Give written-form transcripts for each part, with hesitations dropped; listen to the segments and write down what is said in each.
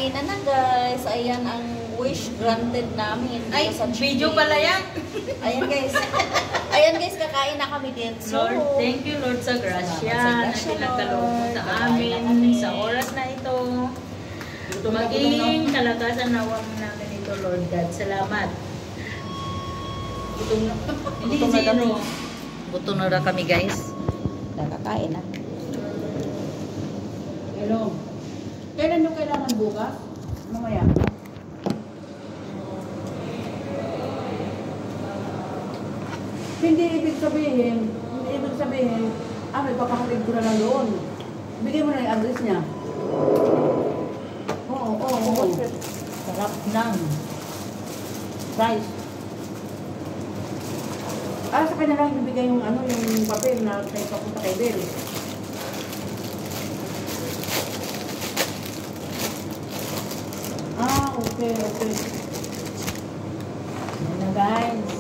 Ina na guys, ayan ang wish granted namin. Ay, sa video pala yan. Ayan guys. Ayan guys, kakain na kami din. So, Lord, thank you Lord sa grasya na pinagkaloob mo sa amin sa oras na ito. Maging kalakasan nawa mo namin ito, Lord God. Salamat. Gutom na. Hindi zero. Gutom na kami guys. Nakakain na. Hello. Kailan nyo kailangan bukas? Mamaya. Hindi ibig sabihin, may papakatid ko na lang doon. Bigyan mo na yung address niya. Oo. Sarap ng rice. Sa kanya lang ibigay yung yung papel na kay papunta kay Bel. Okay. Ayan na guys.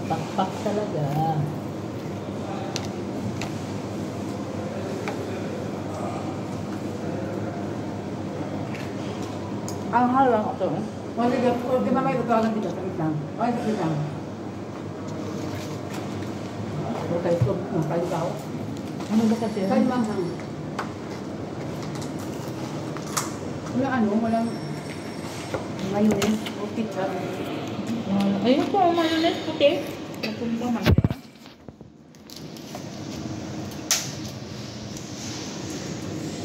Pakpak talaga. Ang halang ito. Di ba may ikaw lang dito? Sakit lang. Sakit lang. Okay, so, kayo tao. Ano ba kasi? Kayo manghang. Walang mayonnaise o ketchup. Ayun po, mayonnaise puti. Napunta man.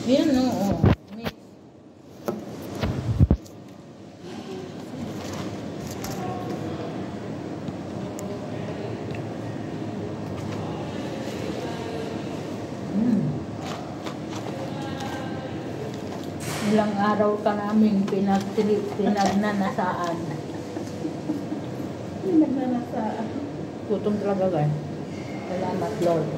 Yan, oo. Mix. Ilang araw ka namin pinagnanasaan. Pinagnanasaan. Gutom talaga guys. Salamat Lord.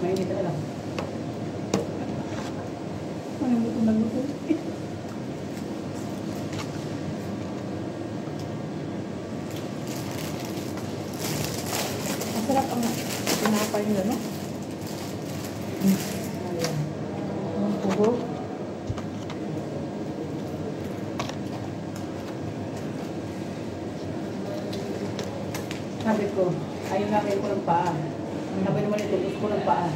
Mainit na lang. Nagluto. Masarap ang pinapay nila, no? Ayan. Ang pugo. Sabi ko, ayaw na kayo ko ng paa. Sabi naman ito, gusto ko ng paa.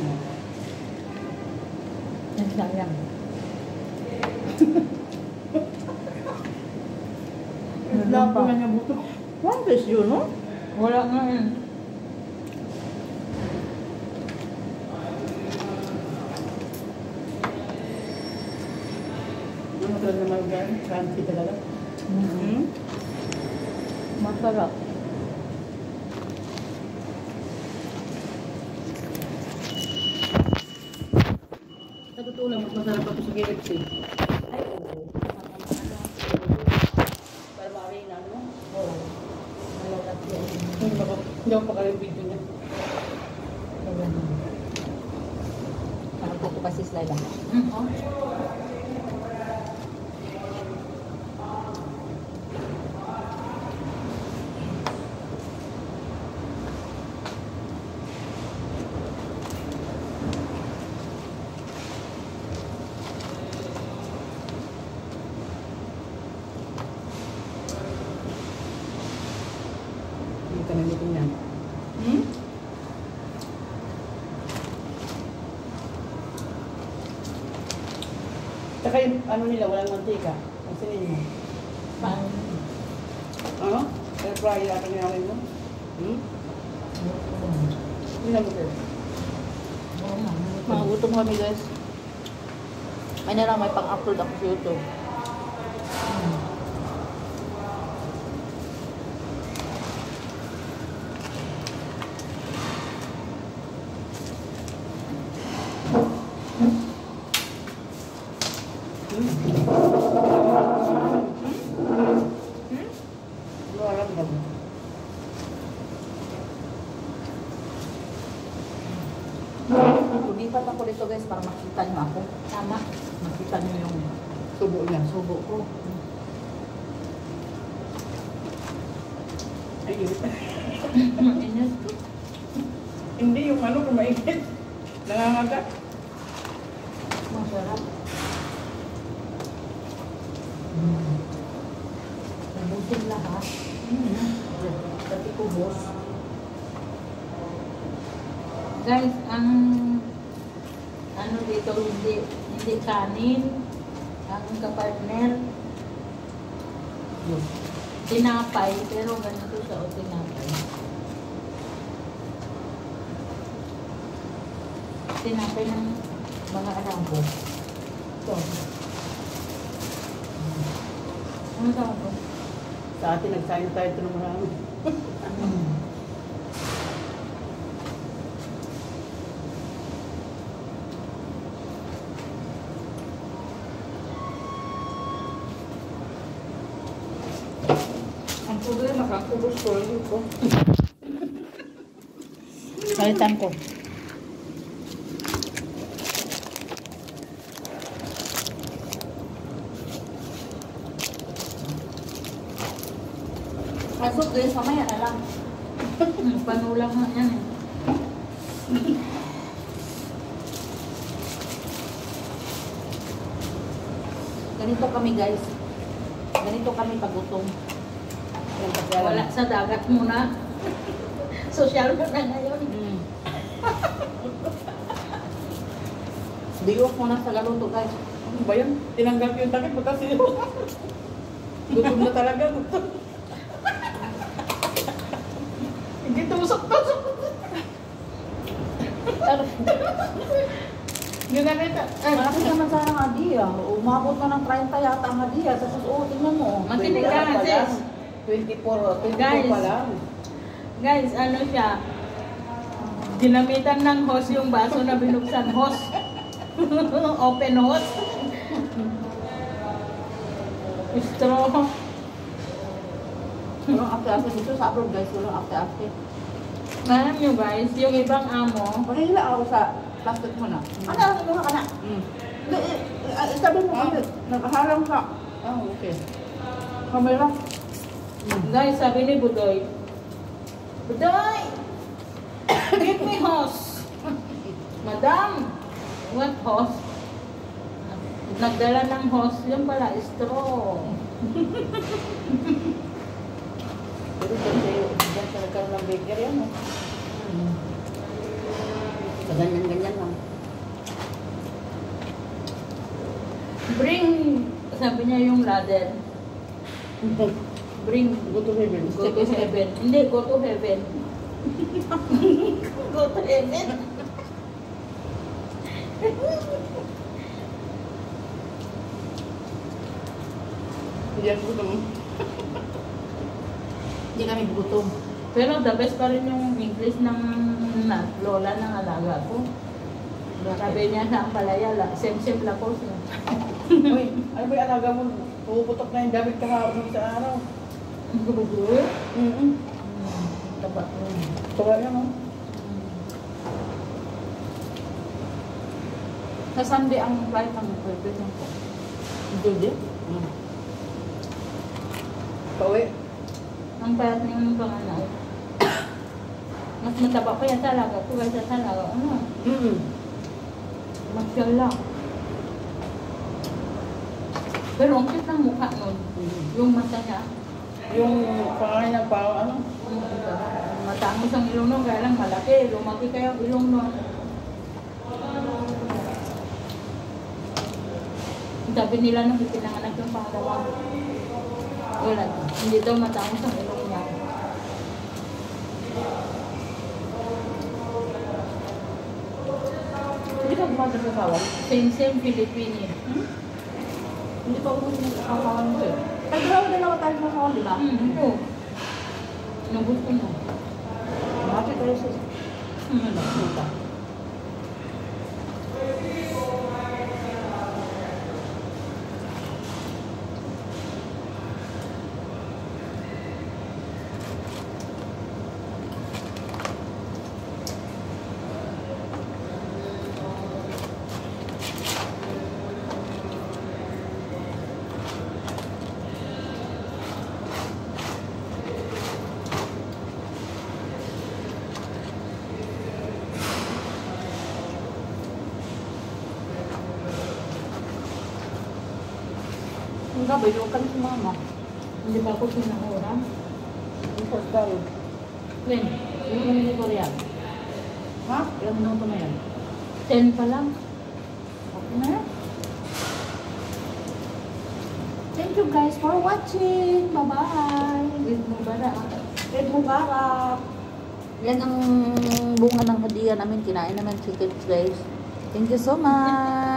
Ang sayang. Naglapo na niya buto. One piece yun, no? Wala nga yun. Ano talaga naman yan? Crunchy talaga. Masarap. Sa totoo lang, mas masarap ako sa KFC. Ay, oo. Para maaaring na ano? Oo. Malalap yan. Hindi ako pakalibidyo niya. Ayan. Parang puto pa si Slyla. Hindi ka nalitin yan. Tsaka yung ano nila, walang mantika. Ang sinin mo. Paano? Ano? Air fryer yata ginawin mo? Hindi na mo sir. Oo nga. Magutom kami guys. May na lang may pang-upload ako sa YouTube. Alam ba? Lumipat ako dito guys para makita niyo ako. Tama. Makita niyo yung Subo niya. subo ko. Mainit. Mainit. Hindi yung ano kung mainit. Nangangagat. Masarap. Nabutin lahat. Pati kubos. Guys, ang ano dito, hindi kanin. Ang kapartner, tinapay, pero ganito siya o tinapay. Tinapay ng mga arabo. Ito. Ano tawag ko? Sa atin, nagsayo tayo ito ng marami. Ang problema, kakubos ko. Salitan ko. Masuk din, mamaya na lang. Panulang nga yan eh. Ganito kami guys. Ganito kami pagutom. Wala sa dagat muna. Social mo na ngayon. Diok muna sa galuto guys. Ano ba yan? Tinanggal ko yung takip, butas yun. Gutom na talaga, gutom. Hindi tusok-tusok. Ginanita. Malaki naman sana ang hadiah. Umabot na ng 30 yata ang hadiah. Tapos tingnan mo. Makinig ka, sis. 24 Guys. pa lang. Guys, ano siya? Ginamitan ng hose yung baso na binuksan. Hose. Open hose. Straw. Walang ate-ate dito sa abroad guys. Walang ate-ate. Alam nyo guys, yung ibang amo, Mahila ako sa plastic mo na. Ano ka na? Sabi mo kasi, nakaharang ka. Ah, okay. Kamera. guys, sabi ni Budoy, Budoy! Give me hose! Madam! What hose? Nagdala ng hose, yung pala, straw. Pero dyan sa nagkaroon ng bakery, ano? Sa ganyan-ganyan lang. Bring, sabi niya yung ladder. Bring, Go to heaven. go to heaven. Hindi, go to heaven. Go to heaven. Hindi ako gutom. Hindi kami gutom. Pero the best pa rin yung English ng lola ng alaga ko. Sabi niya sa Ampalaya, same-same lang ko siya. Uy, ano ba yung alaga mo? Puputok na yung damit kahapon sa araw. Gugulo. Taba. Tuwa yan, oh. Sa Sunday ang flight ng pwede ko. Hindi. Pauwi. Ang payat niya ng panganay. Mas mataba pa yan talaga. Kung kaysa talaga, ano? Masyal lang. Pero ang cute ng mukha nun. Yung mata niya. Yung pangalan niya, parang ano? Matangos ang ilong nun, kaya lang malaki. Lumaki kaya ang ilong nun. Sabi nila nung ipinanganak yung pangalawa. Wala. Hindi daw matangos ang ilong niya. Hindi ka gumagal sa sawan? Same Filipino. Hindi pa umus yung kakawan ko eh. Pero dalawa tayo sa kakawan, di ba? Oo. Nubos ko na. Bakit tayo sa... Puta. Ang gabi, huwag ka na si mama. Hindi pa ako sinahura. Ito, tayo. When? Ilang minuto yan? Ha? Ilang minuto na yan? 10 pa lang. Okay na yan. Thank you guys for watching. Bye-bye. Eid Mubarak. Eid Mubarak. Yan ang bunga ng hadiah namin. Kinain naman chicken guys. Thank you so much.